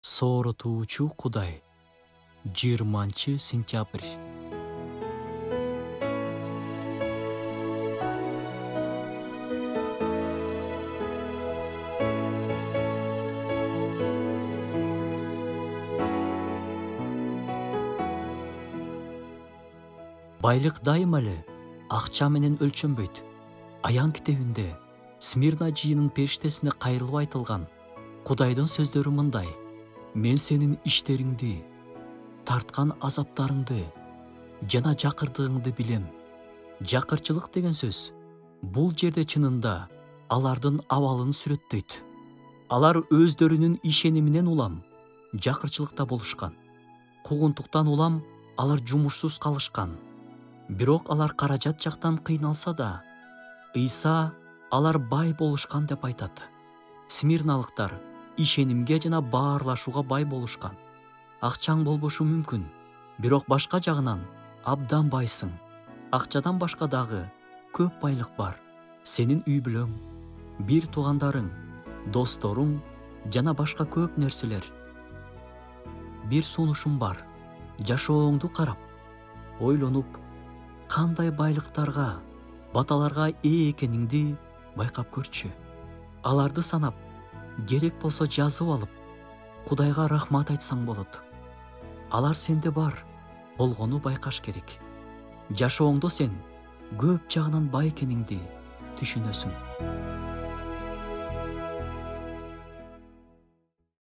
Сооротуучу Кудай. 20-сентябрь. Байлык дайым эле акча менен өлчөнбөйт. Аян китебинде Смирна жыйынын периштесине кайрылып айтылган Кудайдын сөздөрү мындай: мен сенин иштериңди, тарткан азаптарыңды жана жакырдыгыңды билем. Жакырчылык деген сөз бул жерде чынында алардын абалын сүрөттөйт. Алар өздөрүнүн ишениминен улам жакырчылыкта болушкан. Куугунтуктан улам алар жумушсуз калышкан. Бирок алар каражат жактан кыйналса да, Ыйса алар бай болушкан деп айтат. Смирналыктар ишенимге жана баарлашууга бай болушкан. Акчаң болбошу мүмкүн, бирок башка жагынан абдан байсың. Акчадан башка дагы көп байлык бар. Сенин үй бүлөң, бир туугандарың, досторуң жана башка көп нерселер. Бир сунушум бар. Жашооңду карап, ойлонуп, кандай байлыктарга, баталарга ээ экениңди байкап көрчү. Аларды санап, керек болсо жазып алып, Кудайга рахмат айтсаң болот. Алар сенде бар, болгону байкаш керек. Жашооңдо сен көп жагынан бай экениңди түшүнөсүң.